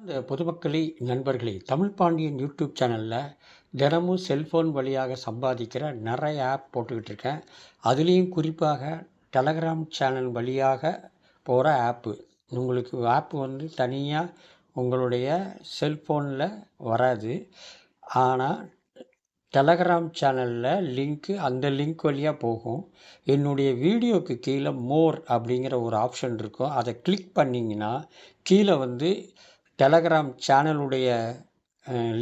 இந்த பொதுமக்களே நண்பர்களே, தமிழ் பாண்டியன் யூடியூப் சேனலில் தினமும் செல்ஃபோன் வழியாக சம்பாதிக்கிற நிறைய ஆப் போட்டுக்கிட்டு இருக்கேன். அதுலேயும் குறிப்பாக டெலகிராம் சேனல் வழியாக போகிற ஆப்பு. உங்களுக்கு ஆப்பு வந்து தனியாக உங்களுடைய செல்ஃபோனில் வராது. ஆனால் டெலகிராம் சேனலில் அந்த லிங்க் வழியாக போகும். என்னுடைய வீடியோவுக்கு கீழே மோர் அப்படிங்கிற ஒரு ஆப்ஷன் இருக்கும். அதை கிளிக் பண்ணிங்கன்னா கீழே வந்து டெலகிராம் சேனலுடைய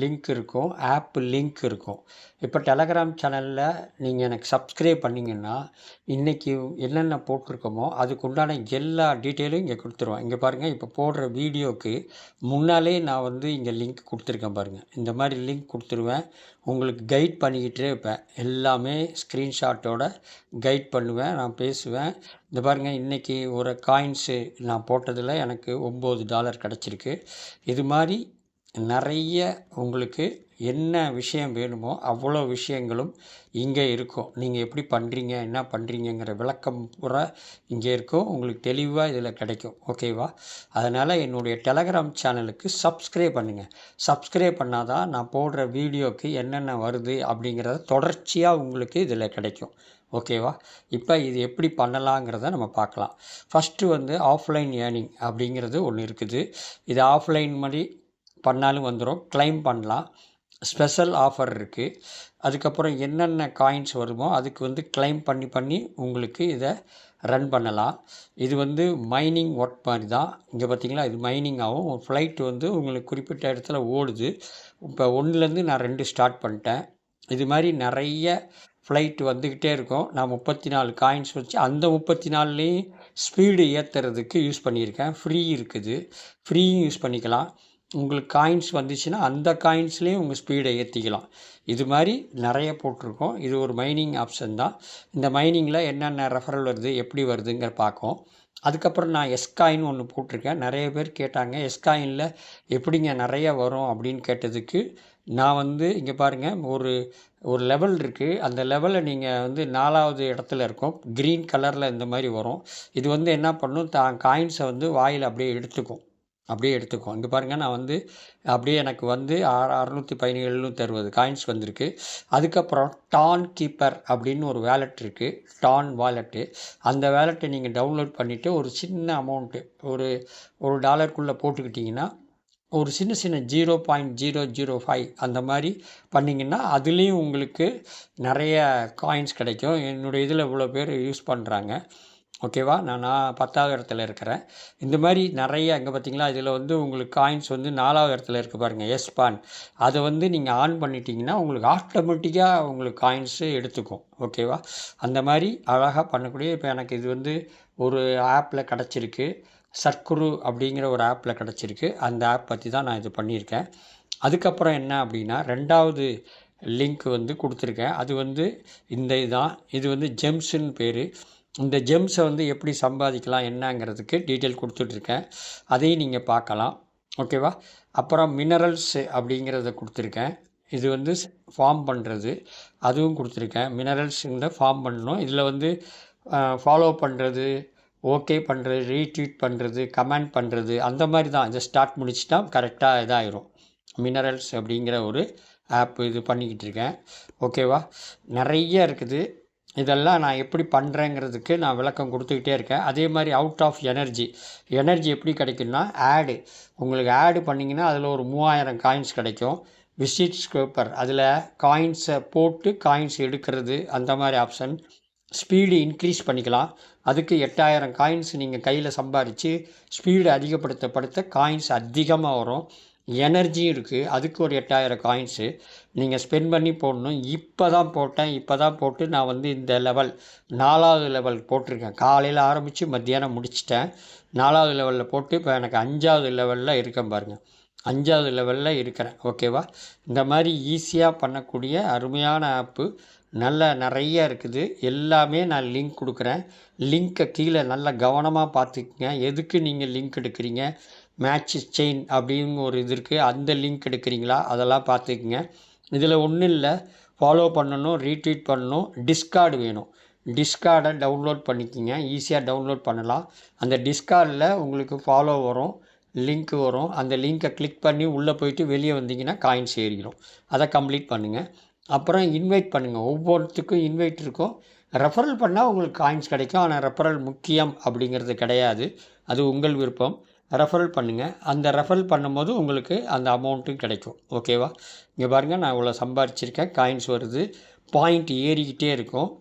லிங்க் இருக்கும், ஆப் லிங்க் இருக்கும். இப்போ டெலகிராம் சேனலில் நீங்கள் எனக்கு சப்ஸ்கிரைப் பண்ணிங்கன்னா இன்றைக்கி என்னென்ன போட்டிருக்கோமோ அதுக்கு உண்டான எல்லா டீட்டெயிலும் இங்கே கொடுத்துருவேன். இங்கே பாருங்கள், இப்போ போடுற வீடியோவுக்கு முன்னாலே நான் வந்து இங்கே லிங்க் கொடுத்துருக்கேன் பாருங்கள். இந்த மாதிரி லிங்க் கொடுத்துருவேன். உங்களுக்கு கைட் பண்ணிக்கிட்டே இருப்பேன். எல்லாமே ஸ்க்ரீன்ஷாட்டோட கைட் பண்ணுவேன், நான் பேசுவேன். இந்த பாருங்கள், இன்றைக்கி ஒரு காயின்ஸு நான் போட்டதில் எனக்கு $9 கிடச்சிருக்கு. இது மாதிரி நிறைய உங்களுக்கு என்ன விஷயம் வேணுமோ அவ்வளோ விஷயங்களும் இங்கே இருக்கும். நீங்கள் எப்படி பண்ணுறீங்க, என்ன பண்ணுறீங்கிற விளக்கம் பூரா இங்கே இருக்கும். உங்களுக்கு தெளிவாக இதில் கிடைக்கும். ஓகேவா? அதனால் என்னுடைய டெலகிராம் சேனலுக்கு சப்ஸ்கிரைப் பண்ணுங்கள். சப்ஸ்கிரைப் பண்ணால் தான் நான் போடுற வீடியோவுக்கு என்னென்ன வருது அப்படிங்கிறத தொடர்ச்சியாக உங்களுக்கு இதில் கிடைக்கும். ஓகேவா? இப்போ இது எப்படி பண்ணலாங்கிறத நம்ம பார்க்கலாம். ஃபஸ்ட்டு வந்து ஆஃப்லைன் ஏர்னிங் அப்படிங்கிறது ஒன்று இருக்குது. இது ஆஃப்லைன் மாதிரி பண்ணாலும் வந்துடும், கிளைம் பண்ணலாம். ஸ்பெஷல் ஆஃபர் இருக்குது. அதுக்கப்புறம் என்னென்ன காயின்ஸ் வருமோ அதுக்கு வந்து கிளைம் பண்ணி உங்களுக்கு இதை ரன் பண்ணலாம். இது வந்து மைனிங் ஒர்க் மாதிரி தான். இங்கே பார்த்திங்களா, இது மைனிங் ஆகும். ஒரு ஃப்ளைட் வந்து உங்களுக்கு குறிப்பிட்ட இடத்துல ஓடுது. இப்போ 1லேருந்து நான் 2 ஸ்டார்ட் பண்ணிட்டேன். இது மாதிரி நிறைய ஃப்ளைட் வந்துக்கிட்டே இருக்கும். நான் 34 காயின்ஸ் வச்சு அந்த 34லேயும் ஸ்பீடு ஏற்றுறதுக்கு யூஸ் பண்ணியிருக்கேன். ஃப்ரீ இருக்குது, ஃப்ரீயும் யூஸ் பண்ணிக்கலாம். உங்களுக்கு காயின்ஸ் வந்துச்சுன்னா அந்த காயின்ஸ்லேயும் உங்கள் ஸ்பீடை ஏற்றிக்கலாம். இது மாதிரி நிறைய போட்டிருக்கோம். இது ஒரு மைனிங் ஆப்ஷன் தான். இந்த மைனிங்கில் என்னென்ன ரெஃபரல் வருது, எப்படி வருதுங்கிற பார்க்கும். அதுக்கப்புறம் நான் எஸ்காயின் ஒன்று போட்டிருக்கேன். நிறைய பேர் கேட்டாங்க, எஸ்காயினில் எப்படிங்க நிறைய வரும் அப்படின்னு கேட்டதுக்கு நான் வந்து இங்கே பாருங்கள், ஒரு லெவல் இருக்குது. அந்த லெவலில் நீங்கள் வந்து 4வது இடத்துல இருக்கும். க்ரீன் கலரில் இந்த மாதிரி வரும். இது வந்து என்ன பண்ணும், காயின்ஸை வந்து வாயில் அப்படியே எடுத்துக்கும். இங்கே பாருங்கள், நான் வந்து அப்படியே எனக்கு வந்து 617 760 காயின்ஸ் வந்திருக்கு. அதுக்கப்புறம் டான் கீப்பர் அப்படின்னு ஒரு வேலெட் இருக்குது, டான் வாலெட்டு. அந்த வேலெட்டை நீங்கள் டவுன்லோட் பண்ணிவிட்டு ஒரு சின்ன அமௌண்ட்டு ஒரு $1 போட்டுக்கிட்டிங்கன்னா ஒரு சின்ன 0.005 அந்த மாதிரி பண்ணிங்கன்னா அதுலேயும் உங்களுக்கு நிறைய காயின்ஸ் கிடைக்கும். என்னுடைய இதில் இவ்வளோ பேர் யூஸ் பண்ணுறாங்க. ஓகேவா? நான் 10வது இடத்துல இருக்கிறேன். இந்த மாதிரி நிறைய அங்கே பார்த்திங்களா, இதில் வந்து உங்களுக்கு காயின்ஸ் வந்து 4வது இடத்துல இருக்குது பாருங்கள், எஸ்பான். அதை வந்து நீங்கள் ஆன் பண்ணிட்டீங்கன்னா உங்களுக்கு ஆட்டோமேட்டிக்காக உங்களுக்கு காயின்ஸு எடுத்துக்கும். ஓகேவா? அந்த மாதிரி அழகாக பண்ணக்கூடிய, இப்போ எனக்கு இது வந்து ஒரு ஆப்பில் கிடச்சிருக்கு, சர்க்குரு அப்படிங்கிற ஒரு ஆப்பில் கிடச்சிருக்கு. அந்த ஆப் பற்றி தான் நான் இது பண்ணியிருக்கேன். அதுக்கப்புறம் என்ன அப்படின்னா, 2வது லிங்க் வந்து கொடுத்துருக்கேன். அது வந்து இது வந்து ஜெம்ஸுன்னு பேர். இந்த ஜெம்ஸை வந்து எப்படி சம்பாதிக்கலாம் என்னங்கிறதுக்கு டீட்டெயில் கொடுத்துட்ருக்கேன். அதையும் நீங்கள் பார்க்கலாம். ஓகேவா? அப்புறம் மினரல்ஸ் அப்படிங்கிறத கொடுத்துருக்கேன். இது வந்து ஃபார்ம் பண்ணுறது, அதுவும் கொடுத்துருக்கேன். மினரல்ஸுங்கிற ஃபார்ம் பண்ணணும். இதில் வந்து ஃபாலோ பண்ணுறது, ஓகே பண்ணுறது, ரீட்வீட் பண்ணுறது, கமெண்ட் பண்ணுறது, அந்த மாதிரி தான். இதை ஸ்டார்ட் முடிச்சுட்டா கரெக்டாக இதாகிடும். மினரல்ஸ் அப்படிங்கிற ஒரு ஆப் இது பண்ணிக்கிட்டு இருக்கேன். ஓகேவா? நிறைய இருக்குது. இதெல்லாம் நான் எப்படி பண்ணுறேங்கிறதுக்கு நான் விளக்கம் கொடுத்துக்கிட்டே இருக்கேன். அதே மாதிரி அவுட் ஆஃப் எனர்ஜி எப்படி கிடைக்குன்னா, உங்களுக்கு ஆடு பண்ணிங்கன்னா அதில் ஒரு 3000 காயின்ஸ் கிடைக்கும். விசிட் ஸ்கோப்பர், அதில் காயின்ஸை போட்டு காயின்ஸ் எடுக்கிறது, அந்த மாதிரி ஆப்ஷன். ஸ்பீடு இன்க்ரீஸ் பண்ணிக்கலாம். அதுக்கு 8000 காயின்ஸ் நீங்கள் கையில் சம்பாதிச்சு ஸ்பீடு அதிகப்படுத்த காயின்ஸ் அதிகமாக வரும். எனர்ஜியும் இருக்குது, அதுக்கு ஒரு 8000 காயின்ஸு நீங்கள் ஸ்பெண்ட் பண்ணி போடணும். இப்போ தான் போட்டு நான் வந்து இந்த லெவல் 4வது லெவல் போட்டிருக்கேன். காலையில் ஆரம்பித்து மத்தியானம் முடிச்சிட்டேன். 4வது லெவலில் போட்டு இப்போ எனக்கு 5வது லெவலில் இருக்கேன் பாருங்கள். 5வது லெவலில் இருக்கிறேன். ஓகேவா? இந்த மாதிரி ஈஸியாக பண்ணக்கூடிய அருமையான ஆப்பு நிறைய இருக்குது. எல்லாமே நான் லிங்க் கொடுக்குறேன். லிங்க்கை கீழே நல்லா கவனமாக பார்த்துக்குங்க. எதுக்கு நீங்கள் லிங்க் எடுக்கிறீங்க, மேட்ச் செயின் அப்படின்னு ஒரு இது இருக்குது, அந்த லிங்க் எடுக்கிறீங்களா, அதெல்லாம் பார்த்துக்குங்க. இதில் ஒன்றும் இல்லை, ஃபாலோ பண்ணணும், ரீட்வீட் பண்ணணும், டிஸ்கார்டு வேணும். டிஸ்கார்டை டவுன்லோட் பண்ணிக்கிங்க. ஈஸியாக டவுன்லோட் பண்ணலாம். அந்த டிஸ்கார்டில் உங்களுக்கு ஃபாலோ வரும், லிங்க் வரும். அந்த லிங்க்கை கிளிக் பண்ணி உள்ளே போயிட்டு வெளியே வந்தீங்கன்னா காயின்ஸ் ஏறிடும். அதை கம்ப்ளீட் பண்ணுங்கள். அப்புறம் இன்வைட் பண்ணுங்கள். ஒவ்வொருத்துக்கும் இன்வைட் இருக்கும். ரெஃபரல் பண்ணால் உங்களுக்கு காயின்ஸ் கிடைக்கும். ஆனால் ரெஃபரல் முக்கியம் அப்படிங்கிறது கிடையாது. அது உங்கள் விருப்பம். ரெஃபரல் பண்ணுங்கள். அந்த ரெஃபரல் பண்ணும்போது உங்களுக்கு அந்த அமௌண்ட்டும் கிடைக்கும். ஓகேவா? இங்கே பாருங்கள், நான் இவ்வளோ சம்பாரிச்சிருக்கேன். காயின்ஸ் வருது. பாயிண்ட் ஏறிக்கிட்டே இருக்கும்.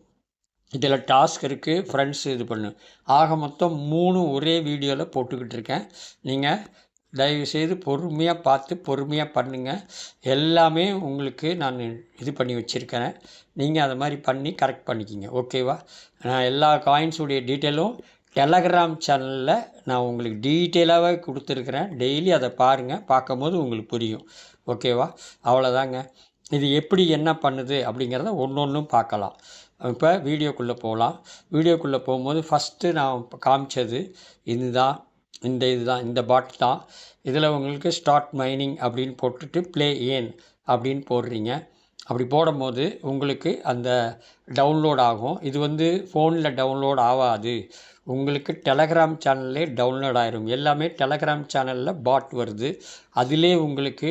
இதில் டாஸ்க் இருக்குது. ஃப்ரெண்ட்ஸ் இது பண்ணு. ஆக மொத்தம் 3 ஒரே வீடியோவில் போட்டுக்கிட்டு இருக்கேன். நீங்கள் தயவுசெய்து பொறுமையாக பார்த்து பொறுமையாக பண்ணுங்கள். எல்லாமே உங்களுக்கு நான் இது பண்ணி வச்சுருக்கிறேன். நீங்கள் அதை மாதிரி பண்ணி கரெக்ட் பண்ணிக்கிங்க. ஓகேவா? நான் எல்லா காயின்ஸுடைய டீட்டெயிலும் டெலகிராம் சேனலில் நான் உங்களுக்கு டீட்டெயிலாகவே கொடுத்துருக்குறேன். டெய்லி அதை பாருங்கள். பார்க்கும்போது உங்களுக்கு புரியும். ஓகேவா? அவ்வளோதாங்க. இது எப்படி என்ன பண்ணுது அப்படிங்கிறத ஒன்றும் பார்க்கலாம். இப்போ வீடியோக்குள்ளே போகலாம். வீடியோக்குள்ளே போகும்போது ஃபஸ்ட்டு நான் காமிச்சது இதுதான். இந்த பாட் தான். இதில் உங்களுக்கு ஸ்டார்ட் மைனிங் அப்படின்னு போட்டுட்டு ப்ளே ஏன் அப்படின்னு போடுறீங்க. அப்படி போடும்போது உங்களுக்கு அந்த டவுன்லோட் ஆகும். இது வந்து ஃபோனில் டவுன்லோட் ஆகாது. உங்களுக்கு டெலகிராம் சேனல்லே டவுன்லோட் ஆயிரும். எல்லாமே டெலகிராம் சேனலில் பாட் வருது. அதிலே உங்களுக்கு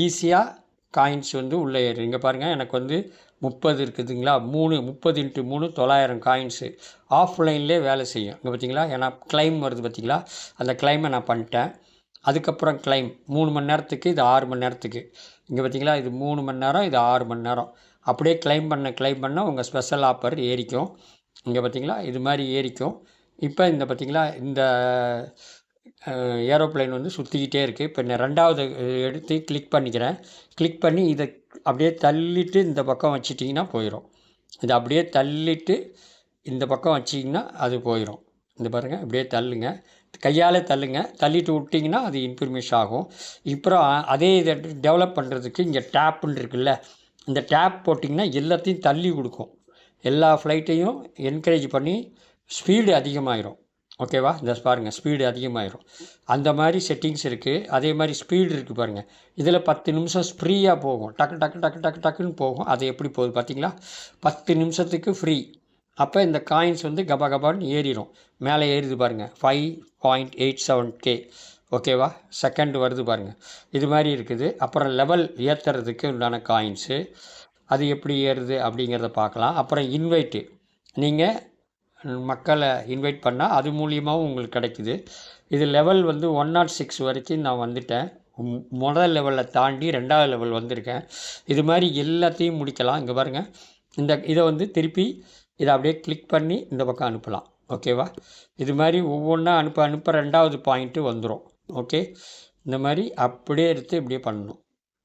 ஈஸியாக காயின்ஸ் வந்து உள்ளே ஏறும். இங்கே பாருங்கள், எனக்கு வந்து 30 இருக்குதுங்களா. 30 × 3 900 காயின்ஸு ஆஃப்லைன்லேயே வேலை செய்யும். இங்கே பார்த்தீங்களா, ஏன்னா கிளைம் வருது பார்த்தீங்களா. அந்த கிளைமை நான் பண்ணிட்டேன். அதுக்கப்புறம் கிளைம் 3 மணி நேரத்துக்கு, இது 6 மணி நேரத்துக்கு. இங்கே பார்த்தீங்களா, இது 3 மணி நேரம், இது 6 மணி நேரம். அப்படியே கிளைம் பண்ண உங்கள் ஸ்பெஷல் ஆஃபர் ஏறிக்கும். இங்கே பார்த்தீங்களா, இது மாதிரி ஏறிக்கும். இப்போ இந்த பார்த்தீங்களா, இந்த ஏரோப்ளைன் வந்து சுற்றிக்கிட்டே இருக்குது. இப்போ நான் 2வது எடுத்து கிளிக் பண்ணிக்கிறேன். கிளிக் பண்ணி இதை அப்படியே தள்ளிட்டு இந்த பக்கம் வச்சிட்டிங்கன்னா போயிடும். இதை அப்படியே தள்ளிட்டு இந்த பக்கம் வச்சிங்கன்னா அது போயிடும். இந்த பாருங்கள், இப்படியே தள்ளுங்க. கையால் தள்ளுங்க. தள்ளிட்டு விட்டிங்கன்னா அது இன்ஃபர்மேஷன் ஆகும். அப்புறம் அதே இதை டெவலப் பண்ணுறதுக்கு இங்கே டேப்புன்னு இருக்குல்ல, இந்த டேப் போட்டிங்கன்னா எல்லாத்தையும் தள்ளி கொடுக்கும். எல்லா ஃப்ளைட்டையும் என்கரேஜ் பண்ணி ஸ்பீடு அதிகமாகிடும். ஓகேவா? இந்த பாருங்கள், ஸ்பீடு அதிகமாகிடும். அந்த மாதிரி செட்டிங்ஸ் இருக்குது. அதே மாதிரி ஸ்பீடு இருக்குது பாருங்கள். இதில் 10 நிமிஷம் ஃப்ரீயாக போகும். டக்குன்னு போகும். அது எப்படி போகுது பார்த்தீங்களா? 10 நிமிஷத்துக்கு ஃப்ரீ. அப்போ இந்த காயின்ஸ் வந்து கபான்னு ஏறிடும். மேலே ஏறுது பாருங்கள், 5.87K. ஓகேவா? செகண்ட் வருது பாருங்கள். இது மாதிரி இருக்குது. அப்புறம் லெவல் ஏற்றுறதுக்கு உண்டான காயின்ஸு அது எப்படி ஏறுது அப்படிங்கிறத பார்க்கலாம். அப்புறம் இன்வைட்டு, நீங்கள் மக்களை இன்வைட் பண்ணால் அது மூலியமாகவும் உங்களுக்கு கிடைக்குது. இது லெவல் வந்து 106 வரைக்கும் நான் வந்துட்டேன். முதல் லெவலில் தாண்டி 2வது லெவல் வந்திருக்கேன். இது மாதிரி எல்லாத்தையும் முடிக்கலாம். இங்கே பாருங்கள், இதை வந்து திருப்பி இதை அப்படியே கிளிக் பண்ணி இந்த பக்கம் அனுப்பலாம். ஓகேவா? இது மாதிரி ஒவ்வொன்றா அனுப்ப 2வது பாயிண்ட்டு வந்துடும். ஓகே, இந்த மாதிரி அப்படியே எடுத்து இப்படியே பண்ணணும்.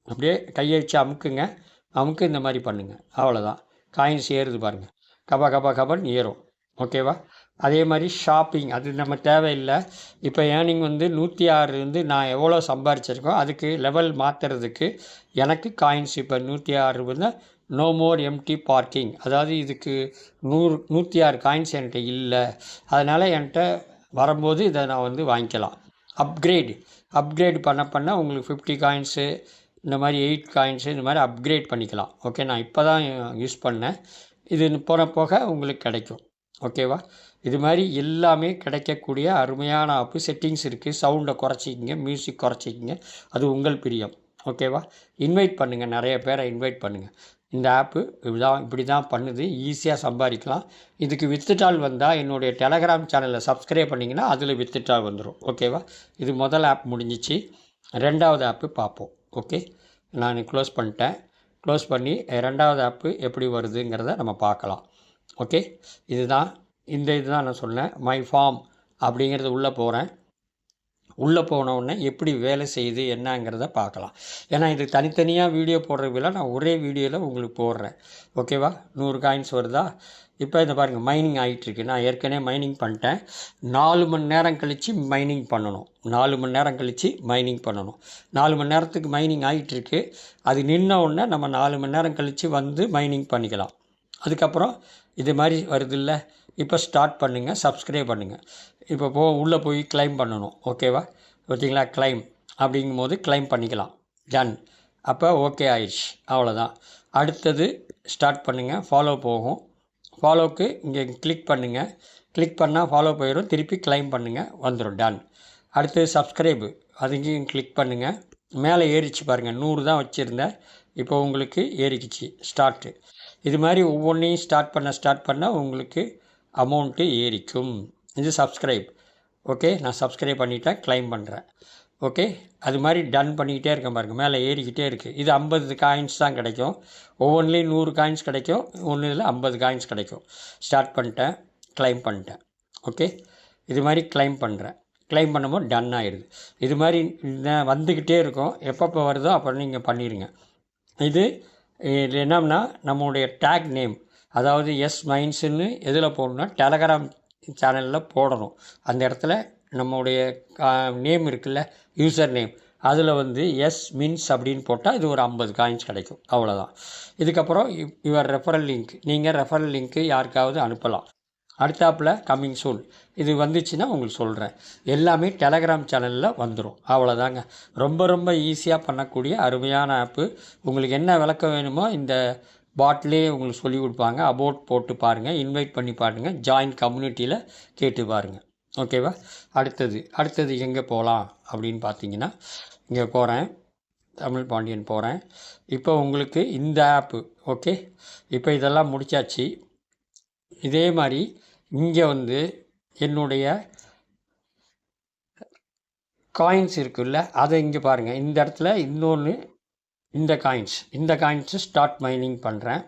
அப்படியே கையை வச்சு அமுக்கு இந்த மாதிரி பண்ணுங்கள். அவ்வளோதான். காயின்ஸ் ஏறுது பாருங்கள். கபான்னு ஏறும். ஓகேவா? அதே மாதிரி ஷாப்பிங், அது நம்ம தேவையில்லை. இப்போ ஏர்னிங் வந்து 106 வந்து நான் எவ்வளோ சம்பாரிச்சிருக்கோம் அதுக்கு லெவல் மாற்றுறதுக்கு எனக்கு காயின்ஸ் இப்போ 106 வந்து நோ மோர் எம்டி பார்க்கிங். அதாவது இதுக்கு 106 காயின்ஸ் என்கிட்ட இல்லை. அதனால் என்கிட்ட வரும்போது இதை நான் வந்து வாங்கிக்கலாம். அப்கிரேட் பண்ண உங்களுக்கு 50 காயின்ஸு, இந்த மாதிரி 8 காயின்ஸு, இந்த மாதிரி அப்கிரேட் பண்ணிக்கலாம். ஓகே, நான் இப்போ தான் யூஸ் பண்ணேன். இது போக உங்களுக்கு கிடைக்கும். ஓகேவா? இது மாதிரி எல்லாமே கிடைக்கக்கூடிய அருமையான ஆப்பு. செட்டிங்ஸ் இருக்குது. சவுண்டை குறைச்சிக்கிங்க, மியூசிக் குறைச்சிக்கிங்க. அது உங்கள் பிரியம். ஓகேவா? இன்வைட் பண்ணுங்கள். நிறைய பேரை இன்வைட் பண்ணுங்கள். இந்த ஆப்பு இப்படி தான் பண்ணுது. ஈஸியாக சம்பாதிக்கலாம். இதுக்கு வித்ட்ரால் வந்தால் என்னுடைய டெலகிராம் சேனலில் சப்ஸ்கிரைப் பண்ணிங்கன்னா அதில் வித்ட்ரால் வந்துடும். ஓகேவா? இது முதல் ஆப் முடிஞ்சிச்சு. 2வது ஆப்பு பார்ப்போம். ஓகே, நான் க்ளோஸ் பண்ணிட்டேன். க்ளோஸ் பண்ணி 2வது ஆப்பு எப்படி வருதுங்கிறத நம்ம பார்க்கலாம். ஓகே, இதுதான் நான் சொன்னேன். மை ஃபார்ம் அப்படிங்கிறது உள்ளே போகிறேன். உள்ளே போனவுடனே எப்படி வேலை செய்யுது என்னங்கிறத பார்க்கலாம். ஏன்னா இது தனித்தனியாக வீடியோ போடுறதுல நான் ஒரே வீடியோவில் உங்களுக்கு போடுறேன். ஓகேவா? 100 காயின்ஸ் வருதா? இப்போ இந்த பாருங்கள், மைனிங் ஆகிட்டுருக்கு. நான் ஏற்கனவே மைனிங் பண்ணிட்டேன். 4 மணி நேரம் கழித்து மைனிங் பண்ணணும். 4 மணி நேரம் கழித்து மைனிங் பண்ணணும். 4 மணி நேரத்துக்கு மைனிங் ஆகிட்டுருக்கு. அது நின்ன உடனே நம்ம 4 மணி நேரம் கழித்து வந்து மைனிங் பண்ணிக்கலாம். அதுக்கப்புறம் இது மாதிரி வருதில்ல, இப்போ ஸ்டார்ட் பண்ணுங்கள், சப்ஸ்கிரைப் பண்ணுங்கள். இப்போ உள்ளே போய் கிளைம் பண்ணணும். ஓகேவா? பார்த்தீங்களா, கிளைம் அப்படிங்கும்போது கிளைம் பண்ணிக்கலாம். டன். அப்போ ஓகே ஆயிடுச்சு. அவ்வளோதான். அடுத்தது ஸ்டார்ட் பண்ணுங்கள். ஃபாலோ போகும். ஃபாலோவுக்கு இங்கே கிளிக் பண்ணுங்கள். கிளிக் பண்ணால் ஃபாலோ போயிடும். திருப்பி கிளைம் பண்ணுங்கள், வந்துடும். டன். அடுத்து சப்ஸ்கிரைபு அதையும் கிளிக் பண்ணுங்கள். மேலே ஏறிச்சு பாருங்கள், 100 தான் வச்சுருந்தேன், இப்போ உங்களுக்கு ஏறிக்குச்சு ஸ்டார்ட்டு. இது மாதிரி ஒவ்வொன்றையும் ஸ்டார்ட் பண்ண உங்களுக்கு அமௌண்ட்டு ஏறிக்கும். இது சப்ஸ்கிரைப். ஓகே, நான் சப்ஸ்கிரைப் பண்ணிவிட்டேன், கிளைம் பண்ணுறேன். ஓகே, அது மாதிரி டன் பண்ணிக்கிட்டே இருக்கேன் பாருங்கள், மேலே ஏறிக்கிட்டே இருக்குது. இது 50 காயின்ஸ் தான் கிடைக்கும். ஒவ்வொன்றிலையும் 100 காயின்ஸ் கிடைக்கும், ஒன்று இதில் 50 காயின்ஸ் கிடைக்கும். ஸ்டார்ட் பண்ணிட்டேன், கிளைம் பண்ணிட்டேன். ஓகே, இது மாதிரி கிளைம் பண்ணுறேன். கிளைம் பண்ணும்போது டன் ஆகிடுது. இது மாதிரி வந்துக்கிட்டே இருக்கும், எப்பப்போ வருதோ அப்போ நீங்கள் பண்ணிடுங்க. இது என்னன்னா நம்மளுடைய டேக் நேம், அதாவது எஸ் மைன்ஸுன்னு எதில் போடணும்னா டெலகிராம் சேனலில் போடணும். அந்த இடத்துல நம்மளுடைய நேம் இருக்குல்ல, யூசர் நேம், அதில் வந்து எஸ் மின்ஸ் அப்படின்னு போட்டால் இது ஒரு 50 காயின்ஸ் கிடைக்கும். அவ்வளோதான். இதுக்கப்புறம் யுவர் ரெஃபரல் லிங்க், நீங்கள் ரெஃபரல் லிங்க்கு யாருக்காவது அனுப்பலாம். அடுத்தாப்பில் கம்மிங் சூன் இது வந்துச்சுன்னா உங்களுக்கு சொல்கிறேன். எல்லாமே டெலகிராம் சேனலில் வந்துடும். அவ்வளோதாங்க. ரொம்ப ரொம்ப ஈஸியாக பண்ணக்கூடிய அருமையான ஆப்பு. உங்களுக்கு என்ன விளக்கம் வேணுமோ இந்த பாட்லேயே உங்களுக்கு சொல்லி கொடுப்பாங்க. அபவுட் போட்டு பாருங்கள், இன்வைட் பண்ணி பாருங்கள், ஜாயின் கம்யூனிட்டியில் கேட்டு பாருங்கள். ஓகேவா? அடுத்தது எங்கே போகலாம் அப்படின்னு பார்த்தீங்கன்னா, இங்கே போகிறேன், தமிழ் பாண்டியன் போகிறேன். இப்போ உங்களுக்கு இந்த ஆப்பு ஓகே. இப்போ இதெல்லாம் முடித்தாச்சு. இதே மாதிரி இங்கே வந்து என்னுடைய காயின்ஸ் இருக்குல்ல, அதை இங்கே பாருங்கள். இந்த இடத்துல இன்னொன்று, இந்த காயின்ஸு ஸ்டார்ட் மைனிங் பண்ணுறேன்.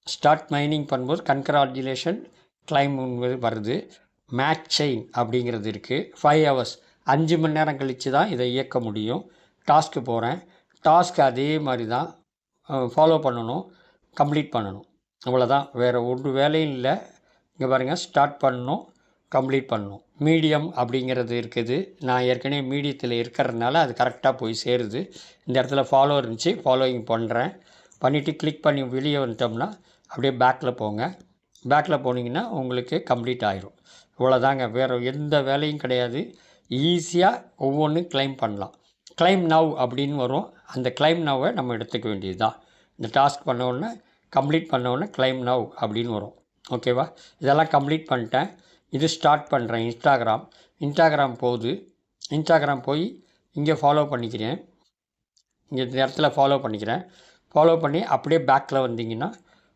ஸ்டார்ட் மைனிங் பண்ணும்போது கன்க்ராச்சுலேஷன் கிளைம் வருது. மேட்ச் செயின் அப்படிங்கிறது இருக்குது. 5 hours 5 மணி நேரம் கழித்து தான் இதை இயக்க முடியும். டாஸ்க்கு போகிறேன். டாஸ்க் அதே மாதிரி தான் ஃபாலோ பண்ணணும், கம்ப்ளீட் பண்ணணும். அவ்வளோதான், வேறு ஒரு வேலையும் இல்லை. இங்கே பாருங்கள், ஸ்டார்ட் பண்ணணும், கம்ப்ளீட் பண்ணணும். மீடியம் அப்படிங்கிறது இருக்குது. நான் ஏற்கனவே மீடியத்தில் இருக்கிறதுனால அது கரெக்டாக போய் சேருது. இந்த இடத்துல ஃபாலோ இருந்துச்சு, ஃபாலோயிங் பண்ணுறேன். பண்ணிவிட்டு கிளிக் பண்ணி வெளியே வந்துட்டோம்னா அப்படியே பேக்கில் போங்க. பேக்கில் போனீங்கன்னா உங்களுக்கு கம்ப்ளீட் ஆகிரும். இவ்வளோதாங்க, வேறு எந்த வேலையும் கிடையாது. ஈஸியாக ஒவ்வொன்றும் கிளைம் பண்ணலாம். கிளைம் நவ் அப்படின்னு வரும். அந்த கிளைம் நவ்வை நம்ம எடுத்துக்க வேண்டியது தான். இந்த டாஸ்க் பண்ணோடனே கம்ப்ளீட் பண்ணோடனே கிளைம் நவ் அப்படின்னு வரும். ஓகேவா? இதெல்லாம் கம்ப்ளீட் பண்ணிட்டேன். இது ஸ்டார்ட் பண்ணுறேன். இன்ஸ்டாகிராம் போகுது. இன்ஸ்டாகிராம் போய் இங்கே ஃபாலோ பண்ணிக்கிறேன். இங்கே இந்த இடத்துல ஃபாலோ பண்ணிக்கிறேன். ஃபாலோ பண்ணி அப்படியே பேக்கில் வந்தீங்கன்னா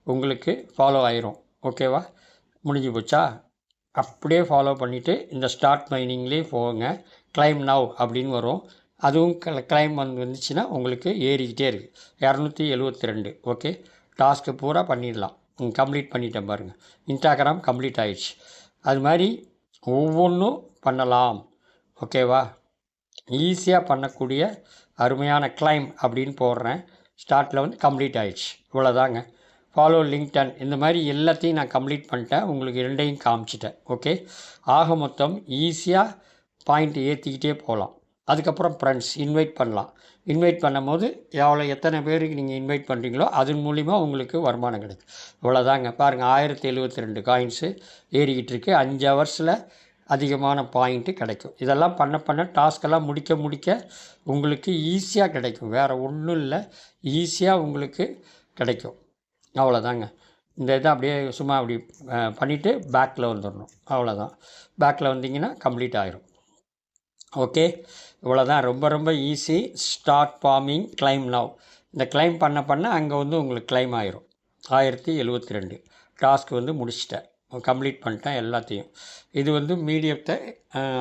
உங்களுக்கு ஃபாலோ ஆயிரும். ஓகேவா? முடிஞ்சு போச்சா? அப்படியே ஃபாலோ பண்ணிவிட்டு இந்த ஸ்டார்ட் மைனிங்லேயே போங்க. கிளைம் நவ் அப்படின்னு வரும். அதுவும் கிளைம் வந்துச்சுன்னா உங்களுக்கு ஏறிக்கிட்டே இருக்குது. 272. ஓகே, டாஸ்க்கு பூரா பண்ணிடலாம். கம்ப்ளீட் பண்ணிட்டேன் பாருங்கள். இன்ஸ்டாகிராம் கம்ப்ளீட் ஆயிடுச்சு. அது மாதிரி ஒவ்வொன்றும் பண்ணலாம். ஓகேவா? ஈஸியாக பண்ணக்கூடிய அருமையான கிளைம் அப்படின்னு போடுறேன். ஸ்டார்ட்டில் வந்து கம்ப்ளீட் ஆயிடுச்சு. இவ்வளோதாங்க. ஃபாலோ லிங்க்டன் இந்த மாதிரி எல்லாத்தையும் நான் கம்ப்ளீட் பண்ணிட்டேன். உங்களுக்கு 2ஐயும் காமிச்சிட்டேன். ஓகே, ஆக மொத்தம் ஈஸியாக பாயிண்ட் ஏற்றிக்கிட்டே போகலாம். அதுக்கப்புறம் ஃப்ரெண்ட்ஸ் இன்வைட் பண்ணலாம். இன்வைட் பண்ணும்போது எத்தனை பேருக்கு நீங்கள் இன்வைட் பண்ணுறீங்களோ அதன் மூலிமா உங்களுக்கு வருமானம் கிடைக்கும். இவ்வளோதாங்க. பாருங்கள், 1072 காயின்ஸு ஏறிக்கிட்டு இருக்குது. 5 ஹவர்ஸில் அதிகமான பாயிண்ட்டு கிடைக்கும். இதெல்லாம் பண்ண டாஸ்கெல்லாம் முடிக்க உங்களுக்கு ஈஸியாக கிடைக்கும். வேறு ஒன்றும் இல்லை, ஈஸியாக உங்களுக்கு கிடைக்கும். அவ்வளோதாங்க. இந்த இதை அப்படியே சும்மா அப்படி பண்ணிவிட்டு பேக்கில் வந்துடணும். அவ்வளோதான். பேக்கில் வந்தீங்கன்னா கம்ப்ளீட் ஆகிரும். ஓகே, இவ்வளோதான். ரொம்ப ரொம்ப easy. Start forming claim now. இந்த கிளைம் பண்ண அங்கே வந்து உங்களுக்கு கிளைம் ஆயிரும். 1072 டாஸ்க் வந்து முடிச்சிட்டேன், கம்ப்ளீட் பண்ணிட்டேன் எல்லாத்தையும். இது வந்து மீடியத்தை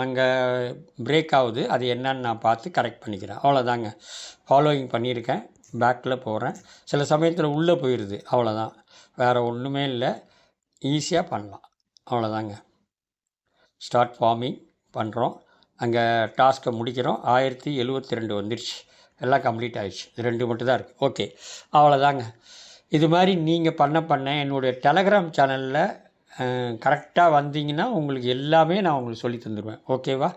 அங்கே பிரேக் ஆகுது. அது என்னன்னு நான் பார்த்து கரெக்ட் பண்ணிக்கிறேன். அவ்வளோதாங்க. ஃபாலோயிங் பண்ணியிருக்கேன். பேக்கில் போகிறேன். சில சமயத்தில் உள்ளே போயிடுது. அவ்வளோதான், வேறு ஒன்றுமே இல்லை. ஈஸியாக பண்ணலாம். அவ்வளோதாங்க. ஸ்டார்ட் ஃபார்மிங் பண்ணுறோம். அங்கே டாஸ்க்கை முடிக்கிறோம். 1072 வந்துடுச்சு. எல்லாம் கம்ப்ளீட் ஆகிடுச்சு. இது 2 மட்டும் தான் இருக்குது. ஓகே, அவ்வளோதாங்க. இது மாதிரி நீங்கள் பண்ண என்னுடைய டெலகிராம் சேனலில் கரெக்டாக வந்தீங்கன்னா உங்களுக்கு எல்லாமே நான் உங்களுக்கு சொல்லி தந்துடுவேன். ஓகேவா?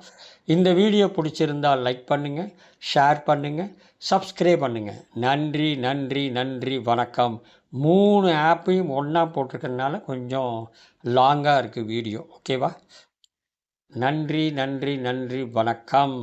இந்த வீடியோ பிடிச்சிருந்தால் லைக் பண்ணுங்கள், ஷேர் பண்ணுங்கள், சப்ஸ்கிரைப் பண்ணுங்கள். நன்றி நன்றி நன்றி, வணக்கம். 3 ஆப்பையும் ஒன்றா போட்டிருக்கறதுனால கொஞ்சம் லாங்காக இருக்குது வீடியோ. ஓகேவா? நன்றி நன்றி நன்றி, வணக்கம்.